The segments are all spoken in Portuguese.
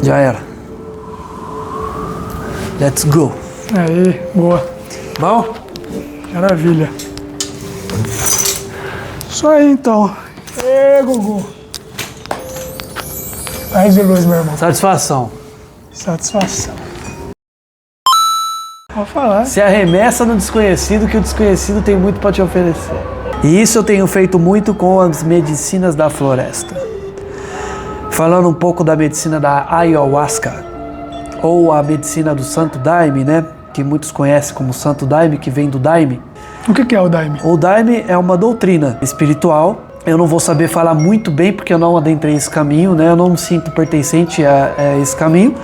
Já era. Let's go. Aí, boa. Bom? Maravilha. Isso aí, então. Ê, Gugu. Paz de luz, meu irmão. Satisfação. Satisfação. Vou falar. Se arremessa no desconhecido, que o desconhecido tem muito para te oferecer. E isso eu tenho feito muito com as medicinas da floresta. Falando um pouco da medicina da ayahuasca, ou a medicina do Santo Daime, né? Que muitos conhecem como Santo Daime, que vem do Daime. O que é o Daime? O Daime é uma doutrina espiritual. Eu não vou saber falar muito bem, porque eu não adentrei esse caminho, né? Eu não me sinto pertencente a esse caminho.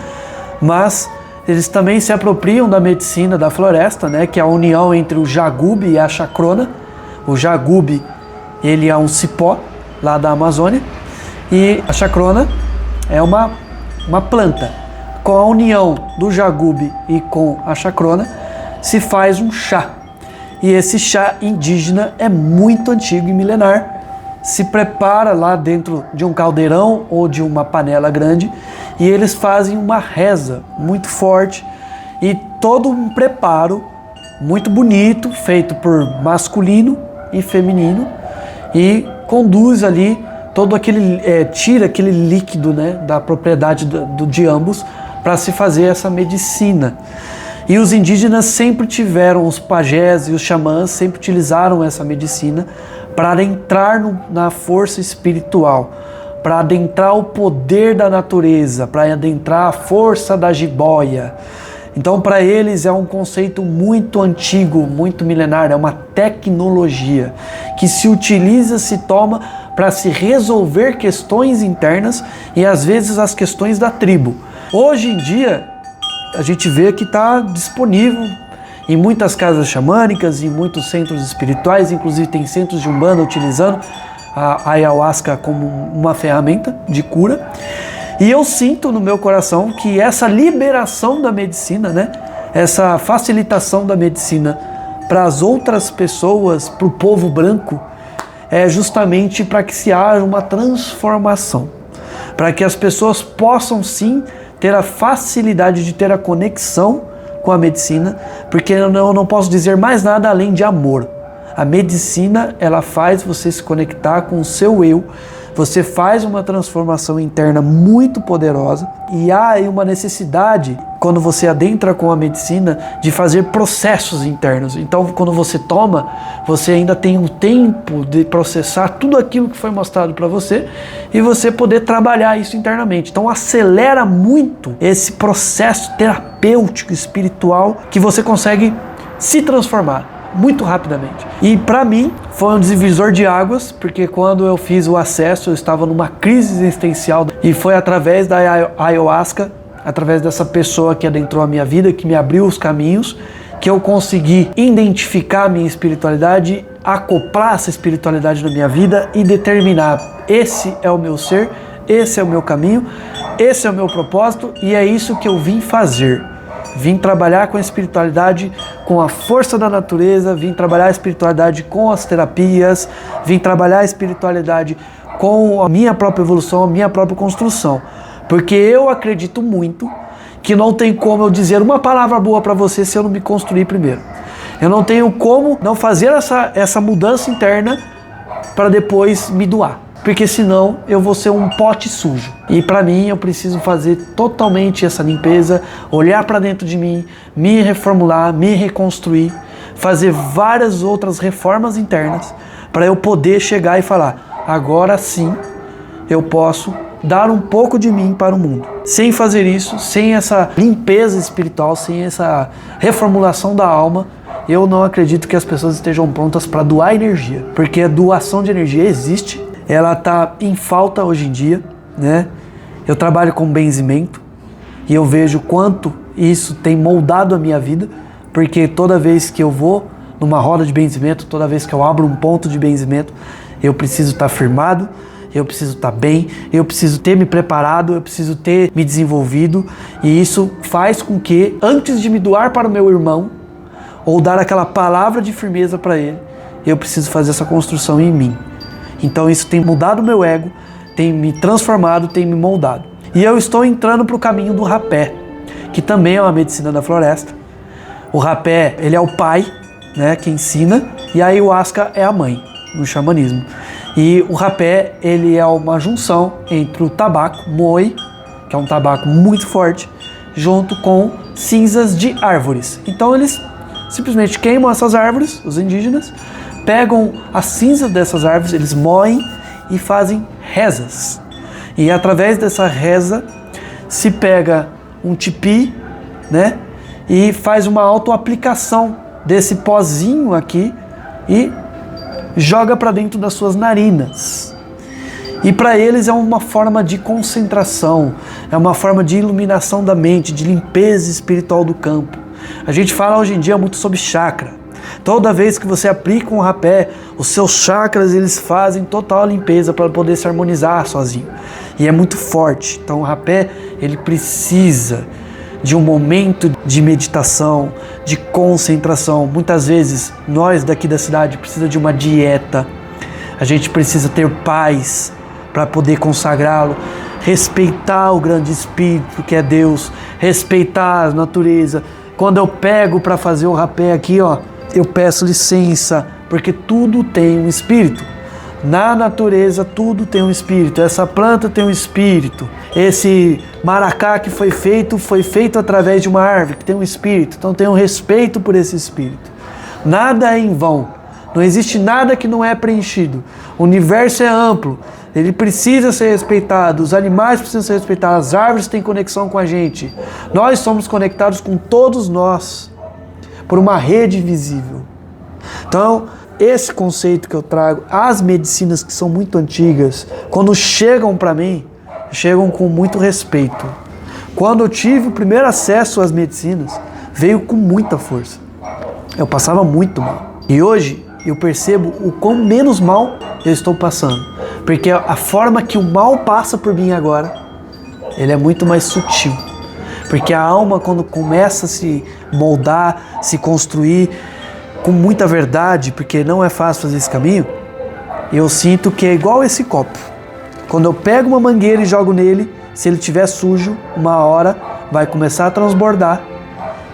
Mas eles também se apropriam da medicina da floresta, né? Que é a união entre o jagube e a chacrona. O jagube, ele é um cipó lá da Amazônia. E a chacrona é uma planta. Com a união do jagube e com a chacrona, se faz um chá. E esse chá indígena é muito antigo e milenar. Se prepara lá dentro de um caldeirão ou de uma panela grande e eles fazem uma reza muito forte e todo um preparo muito bonito, feito por masculino e feminino, e conduz ali todo aquele, tira aquele líquido, né, da propriedade de ambos, para se fazer essa medicina. E os indígenas sempre tiveram, os pajés e os xamãs sempre utilizaram essa medicina para adentrar na força espiritual, para adentrar o poder da natureza, para adentrar a força da jiboia. Então, para eles é um conceito muito antigo, muito milenar, é uma tecnologia que se utiliza, se toma para se resolver questões internas e às vezes as questões da tribo. Hoje em dia, a gente vê que está disponível em muitas casas xamânicas, em muitos centros espirituais, inclusive tem centros de Umbanda utilizando a ayahuasca como uma ferramenta de cura. E eu sinto no meu coração que essa liberação da medicina, né, essa facilitação da medicina para as outras pessoas, para o povo branco, é justamente para que se haja uma transformação, para que as pessoas possam sim ter a facilidade de ter a conexão com a medicina, porque eu não posso dizer mais nada além de amor. A medicina, ela faz você se conectar com o seu eu, você faz uma transformação interna muito poderosa e há aí uma necessidade, quando você adentra com a medicina, de fazer processos internos. Então, quando você toma, você ainda tem um tempo de processar tudo aquilo que foi mostrado para você e você poder trabalhar isso internamente. Então, acelera muito esse processo terapêutico, espiritual, que você consegue se transformar muito rapidamente. E para mim foi um divisor de águas, porque quando eu fiz o acesso eu estava numa crise existencial e foi através da ayahuasca, através dessa pessoa que adentrou a minha vida, que me abriu os caminhos, que eu consegui identificar a minha espiritualidade, acoplar essa espiritualidade na minha vida e determinar: esse é o meu ser, esse é o meu caminho, esse é o meu propósito e é isso que eu vim fazer. Vim trabalhar com a espiritualidade, com a força da natureza, vim trabalhar a espiritualidade com as terapias, vim trabalhar a espiritualidade com a minha própria evolução, a minha própria construção. Porque eu acredito muito que não tem como eu dizer uma palavra boa para você se eu não me construir primeiro. Eu não tenho como não fazer essa mudança interna para depois me doar. Porque senão eu vou ser um pote sujo. E para mim eu preciso fazer totalmente essa limpeza, olhar para dentro de mim, me reformular, me reconstruir, fazer várias outras reformas internas para eu poder chegar e falar: agora sim eu posso dar um pouco de mim para o mundo. Sem fazer isso, sem essa limpeza espiritual, sem essa reformulação da alma, eu não acredito que as pessoas estejam prontas para doar energia. Porque a doação de energia existe. Ela está em falta hoje em dia, né? Eu trabalho com benzimento e eu vejo quanto isso tem moldado a minha vida, porque toda vez que eu vou numa roda de benzimento, toda vez que eu abro um ponto de benzimento, eu preciso estar firmado, eu preciso estar bem, eu preciso ter me preparado, eu preciso ter me desenvolvido, e isso faz com que, antes de me doar para o meu irmão, ou dar aquela palavra de firmeza para ele, eu preciso fazer essa construção em mim. Então isso tem mudado o meu ego, tem me transformado, tem me moldado. E eu estou entrando para o caminho do rapé, que também é uma medicina da floresta. O rapé, ele é o pai, né, que ensina, e a ayahuasca é a mãe no xamanismo. E o rapé, ele é uma junção entre o tabaco, moe, que é um tabaco muito forte, junto com cinzas de árvores. Então eles simplesmente queimam essas árvores, os indígenas, pegam as cinzas dessas árvores, eles moem e fazem rezas. E através dessa reza se pega um tipi, né, e faz uma autoaplicação desse pozinho aqui e joga para dentro das suas narinas. E para eles é uma forma de concentração, é uma forma de iluminação da mente, de limpeza espiritual do campo. A gente fala hoje em dia muito sobre chakra. Toda vez que você aplica um rapé, os seus chakras eles fazem total limpeza para poder se harmonizar sozinho. E é muito forte. Então o rapé ele precisa de um momento de meditação, de concentração. Muitas vezes nós daqui da cidade precisa de uma dieta. A gente precisa ter paz para poder consagrá-lo, respeitar o grande espírito que é Deus, respeitar a natureza. Quando eu pego para fazer o rapé aqui, ó, eu peço licença, porque tudo tem um espírito. Na natureza tudo tem um espírito. Essa planta tem um espírito. Esse maracá que foi feito através de uma árvore que tem um espírito. Então tenha um respeito por esse espírito. Nada é em vão. Não existe nada que não é preenchido. O universo é amplo. Ele precisa ser respeitado. Os animais precisam ser respeitados. As árvores têm conexão com a gente. Nós somos conectados com todos nós por uma rede invisível. Então, esse conceito que eu trago, as medicinas que são muito antigas, quando chegam para mim, chegam com muito respeito. Quando eu tive o primeiro acesso às medicinas, veio com muita força. Eu passava muito mal. E hoje eu percebo o quão menos mal eu estou passando. Porque a forma que o mal passa por mim agora, ele é muito mais sutil. Porque a alma, quando começa a se moldar, se construir com muita verdade, porque não é fácil fazer esse caminho, eu sinto que é igual esse copo. Quando eu pego uma mangueira e jogo nele, se ele estiver sujo, uma hora vai começar a transbordar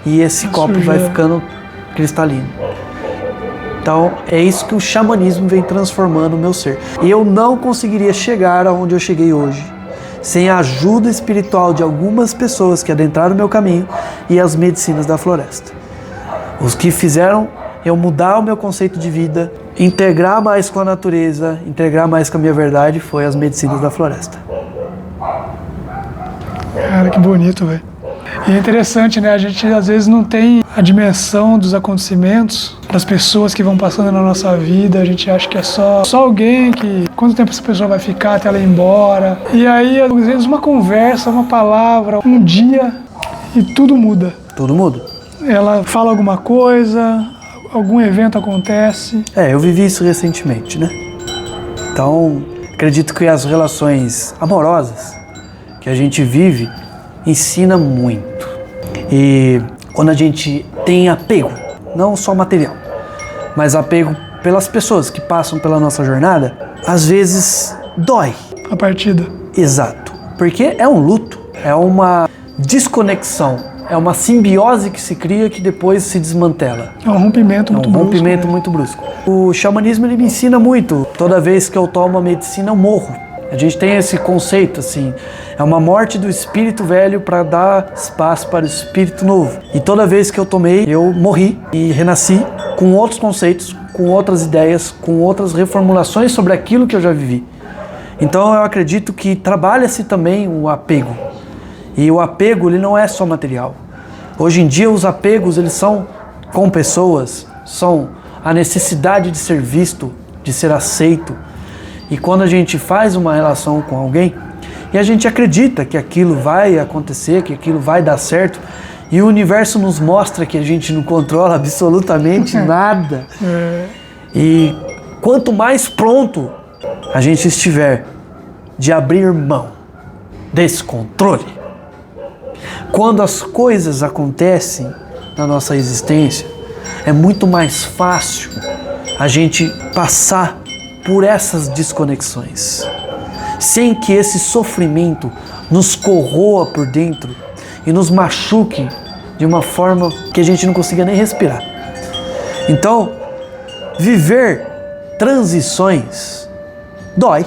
e esse copo vai ficando cristalino. Então é isso que o xamanismo vem transformando o meu ser. E eu não conseguiria chegar aonde eu cheguei hoje sem a ajuda espiritual de algumas pessoas que adentraram o meu caminho e as medicinas da floresta. Os que fizeram eu mudar o meu conceito de vida, integrar mais com a natureza, integrar mais com a minha verdade, foi as medicinas da floresta. Cara, que bonito, velho. E é interessante, né? A gente às vezes não tem a dimensão dos acontecimentos, das pessoas que vão passando na nossa vida. A gente acha que é só alguém que... Quanto tempo essa pessoa vai ficar até ela ir embora? E aí, às vezes, uma conversa, uma palavra, um dia, e tudo muda. Tudo muda. Ela fala alguma coisa, algum evento acontece. Eu vivi isso recentemente, né? Então, acredito que as relações amorosas que a gente vive ensina muito. E quando a gente tem apego, não só material, mas apego pelas pessoas que passam pela nossa jornada, às vezes dói. A partida. Exato. Porque é um luto, é uma desconexão, é uma simbiose que se cria que depois se desmantela. É um rompimento muito brusco. Rompimento muito brusco. O xamanismo ele me ensina muito. Toda vez que eu tomo a medicina eu morro. A gente tem esse conceito assim, é uma morte do espírito velho para dar espaço para o espírito novo. E toda vez que eu tomei, eu morri e renasci com outros conceitos, com outras ideias, com outras reformulações sobre aquilo que eu já vivi. Então eu acredito que trabalha-se também o apego. E o apego ele não é só material. Hoje em dia os apegos eles são com pessoas, são a necessidade de ser visto, de ser aceito. E quando a gente faz uma relação com alguém e a gente acredita que aquilo vai acontecer, que aquilo vai dar certo, e o universo nos mostra que a gente não controla absolutamente nada. E quanto mais pronto a gente estiver de abrir mão desse controle, quando as coisas acontecem na nossa existência, é muito mais fácil a gente passar por essas desconexões, sem que esse sofrimento nos corroa por dentro e nos machuque de uma forma que a gente não consiga nem respirar. Então, viver transições dói.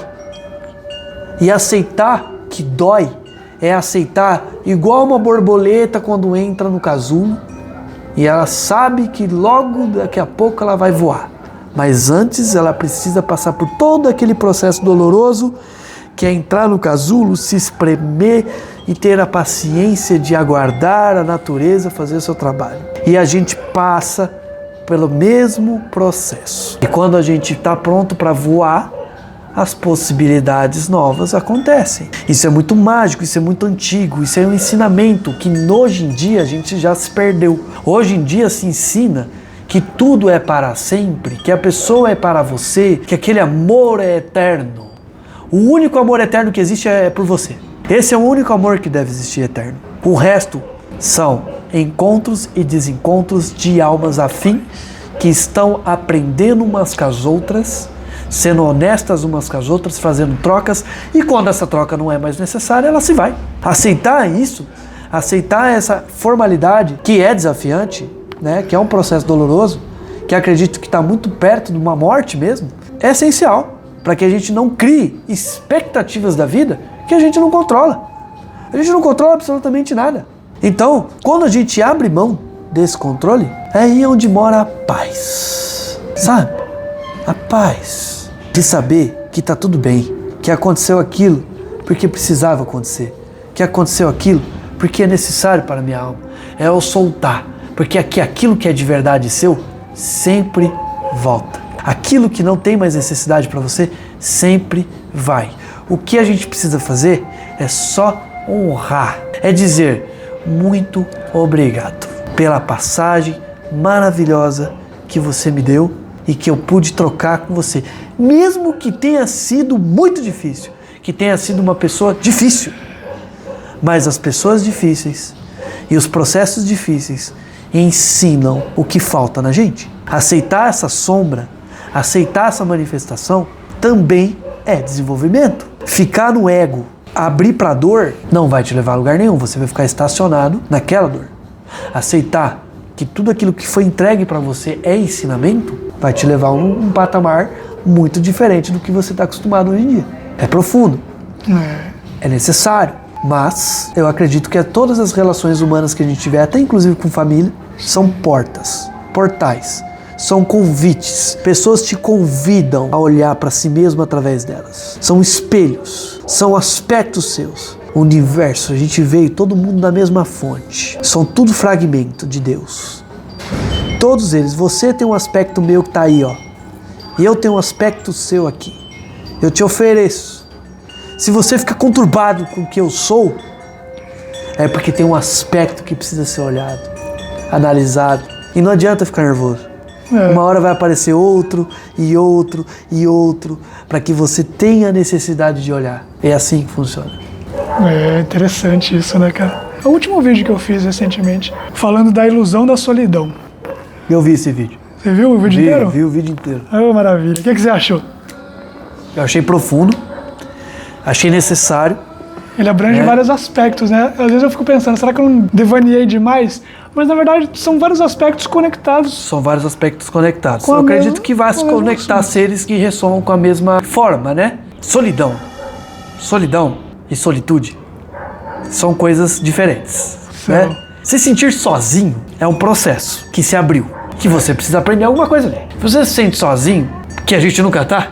E aceitar que dói é aceitar igual uma borboleta quando entra no casulo e ela sabe que logo daqui a pouco ela vai voar. Mas antes ela precisa passar por todo aquele processo doloroso que é entrar no casulo, se espremer e ter a paciência de aguardar a natureza fazer o seu trabalho. E a gente passa pelo mesmo processo. E quando a gente está pronto para voar, as possibilidades novas acontecem. Isso é muito mágico, isso é muito antigo, isso é um ensinamento que hoje em dia a gente já se perdeu. Hoje em dia se ensina que tudo é para sempre, que a pessoa é para você, que aquele amor é eterno. O único amor eterno que existe é por você. Esse é o único amor que deve existir eterno. O resto são encontros e desencontros de almas afim que estão aprendendo umas com as outras, sendo honestas umas com as outras, fazendo trocas, e quando essa troca não é mais necessária, ela se vai. Aceitar isso, aceitar essa formalidade que é desafiante, né, que é um processo doloroso, que acredito que está muito perto de uma morte mesmo, é essencial para que a gente não crie expectativas da vida que a gente não controla. A gente não controla absolutamente nada. Então, quando a gente abre mão desse controle, é aí onde mora a paz. Sabe? A paz de saber que está tudo bem, que aconteceu aquilo porque precisava acontecer, que aconteceu aquilo porque é necessário para a minha alma. É eu soltar, porque aquilo que é de verdade seu sempre volta. Aquilo que não tem mais necessidade para você sempre vai. O que a gente precisa fazer é só honrar, é dizer muito obrigado pela passagem maravilhosa que você me deu e que eu pude trocar com você, mesmo que tenha sido muito difícil, que tenha sido uma pessoa difícil. Mas as pessoas difíceis e os processos difíceis ensinam o que falta na gente. Aceitar essa sombra, aceitar essa manifestação também é desenvolvimento. Ficar no ego, abrir para a dor, não vai te levar a lugar nenhum. Você vai ficar estacionado naquela dor. Aceitar que tudo aquilo que foi entregue para você é ensinamento, vai te levar a um patamar muito diferente do que você está acostumado hoje em dia. É profundo, é necessário, mas eu acredito que todas as relações humanas que a gente tiver, até inclusive com família, são portais, são convites. Pessoas te convidam a olhar para si mesmo através delas. São espelhos, são aspectos seus. O universo, a gente veio todo mundo da mesma fonte. São tudo fragmento de Deus. Todos eles. Você tem um aspecto meu que está aí, ó. E eu tenho um aspecto seu aqui. Eu te ofereço. Se você fica conturbado com o que eu sou, é porque tem um aspecto que precisa ser olhado, analisado. E não adianta ficar nervoso. Uma hora vai aparecer outro, e outro, e outro, para que você tenha a necessidade de olhar. É assim que funciona. É interessante isso, né, cara? O último vídeo que eu fiz recentemente, falando da ilusão da solidão. Eu vi esse vídeo. Você viu o vídeo inteiro? Vi o vídeo inteiro. Oh, maravilha. O que você achou? Eu achei profundo, achei necessário. Ele abrange vários aspectos, né? Às vezes eu fico pensando, será que eu não devaneei demais? Mas na verdade são vários aspectos conectados. São vários aspectos conectados. Eu acredito que vai se conectar a seres que ressonam com a mesma forma, né? Solidão e solitude são coisas diferentes, né? Se sentir sozinho é um processo que se abriu, que você precisa aprender alguma coisa ali. Se você se sente sozinho, que a gente nunca tá,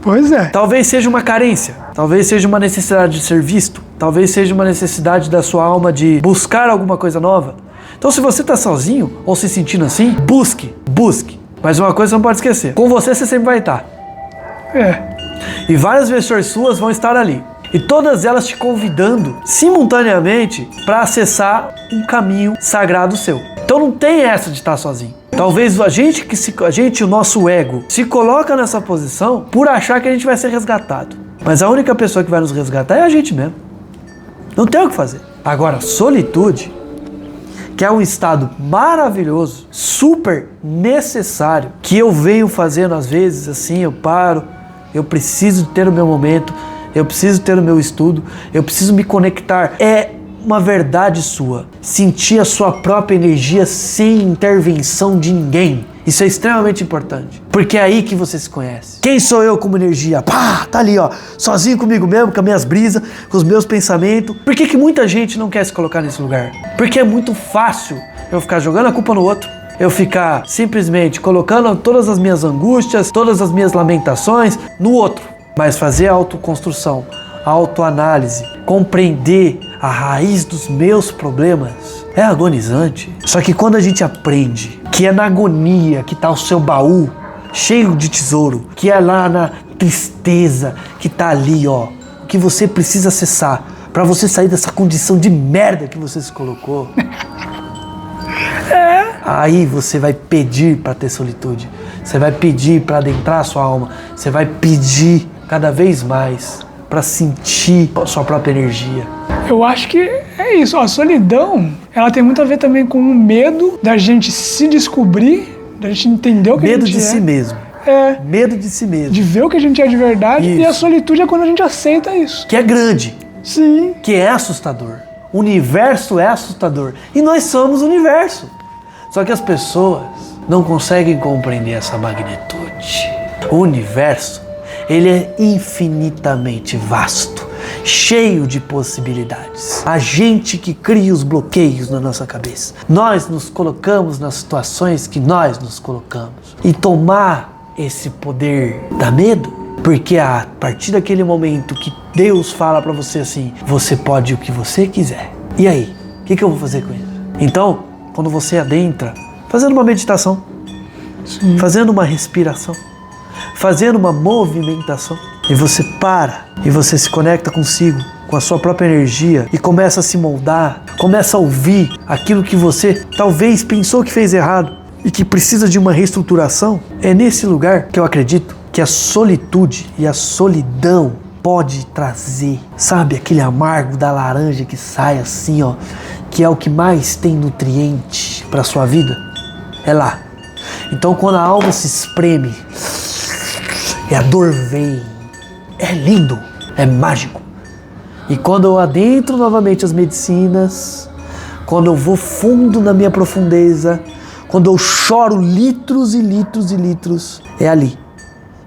pois é. Talvez seja uma carência, talvez seja uma necessidade de ser visto, talvez seja uma necessidade da sua alma de buscar alguma coisa nova. Então se você tá sozinho ou se sentindo assim, busque. Mas uma coisa você não pode esquecer, com você sempre vai estar. E várias versões suas vão estar ali. E todas elas te convidando simultaneamente para acessar um caminho sagrado seu. Então não tem essa de estar sozinho. Talvez o nosso ego, se coloca nessa posição por achar que a gente vai ser resgatado. Mas a única pessoa que vai nos resgatar é a gente mesmo. Não tem o que fazer. Agora, solitude, que é um estado maravilhoso, super necessário, que eu venho fazendo às vezes assim, eu paro, eu preciso ter o meu momento, eu preciso ter o meu estudo, eu preciso me conectar. É uma verdade sua, sentir a sua própria energia sem intervenção de ninguém. Isso é extremamente importante, porque é aí que você se conhece. Quem sou eu como energia? Pá, tá ali, ó, sozinho comigo mesmo, com as minhas brisas, com os meus pensamentos. Por que muita gente não quer se colocar nesse lugar? Porque é muito fácil eu ficar jogando a culpa no outro, eu ficar simplesmente colocando todas as minhas angústias, todas as minhas lamentações no outro. Mas fazer a autoconstrução, a autoanálise, compreender a raiz dos meus problemas é agonizante. Só que quando a gente aprende que é na agonia que está o seu baú cheio de tesouro, que é lá na tristeza que está ali, ó, que você precisa acessar para você sair dessa condição de merda que você se colocou. Aí você vai pedir para ter solitude, você vai pedir para adentrar a sua alma, você vai pedir cada vez mais para sentir a sua própria energia. Eu acho que é isso. A solidão, ela tem muito a ver também com o medo da gente se descobrir, da gente entender o que medo a gente de si mesmo. É. Medo de si mesmo. De ver o que a gente é de verdade. Isso. E a solitude é quando a gente aceita isso. Que é grande. Sim. Que é assustador. O universo é assustador. E nós somos o universo. Só que as pessoas não conseguem compreender essa magnitude. O universo, ele é infinitamente vasto, cheio de possibilidades. A gente que cria os bloqueios na nossa cabeça. Nós nos colocamos nas situações que nós nos colocamos. E tomar esse poder dá medo, porque a partir daquele momento que Deus fala pra você assim, você pode o que você quiser. E aí, o que eu vou fazer com isso? Então, quando você adentra, fazendo uma meditação, Sim. fazendo uma respiração, fazendo uma movimentação, e você para, e você se conecta consigo, com a sua própria energia, e começa a se moldar, começa a ouvir aquilo que você talvez pensou que fez errado, e que precisa de uma reestruturação, é nesse lugar que eu acredito que a solitude e a solidão pode trazer, sabe, aquele amargo da laranja que sai assim, ó, que é o que mais tem nutriente para a sua vida, é lá. Então quando a alma se espreme e a dor vem, é lindo, é mágico. E quando eu adentro novamente as medicinas, quando eu vou fundo na minha profundeza, quando eu choro litros e litros e litros, é ali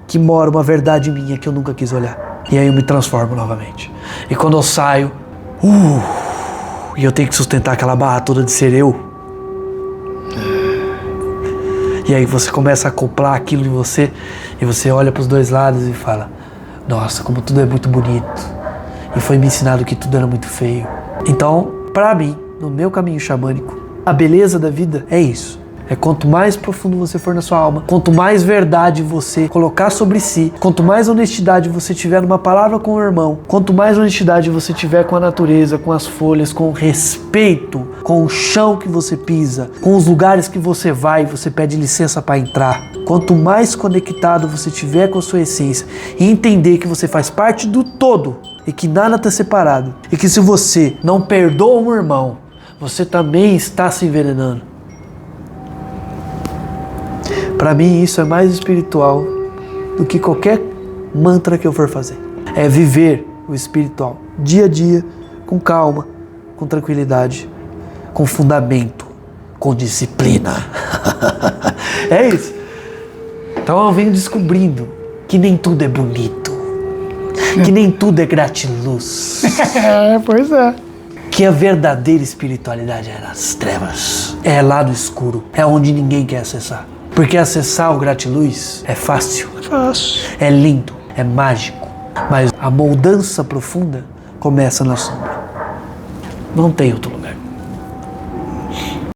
que mora uma verdade minha que eu nunca quis olhar. E aí eu me transformo novamente. E quando eu saio, e eu tenho que sustentar aquela barra toda de ser eu. E aí você começa a acoplar aquilo em você, e você olha para os dois lados e fala, nossa, como tudo é muito bonito. E foi me ensinado que tudo era muito feio. Então, para mim, no meu caminho xamânico, a beleza da vida é isso. É quanto mais profundo você for na sua alma, quanto mais verdade você colocar sobre si, quanto mais honestidade você tiver numa palavra com o irmão, quanto mais honestidade você tiver com a natureza, com as folhas, com o respeito, com o chão que você pisa, com os lugares que você vai e você pede licença para entrar, quanto mais conectado você tiver com a sua essência e entender que você faz parte do todo e que nada está separado, e que se você não perdoa um irmão, você também está se envenenando. Para mim isso é mais espiritual do que qualquer mantra que eu for fazer. É viver o espiritual dia a dia, com calma, com tranquilidade, com fundamento, com disciplina. É isso. Então eu venho descobrindo que nem tudo é bonito, que nem tudo é gratiluz. Pois é. Que a verdadeira espiritualidade é nas trevas, é lá no escuro, é onde ninguém quer acessar. Porque acessar o gratiluz é fácil, é lindo, é mágico, mas a moldança profunda começa na sombra. Não tem outro lugar.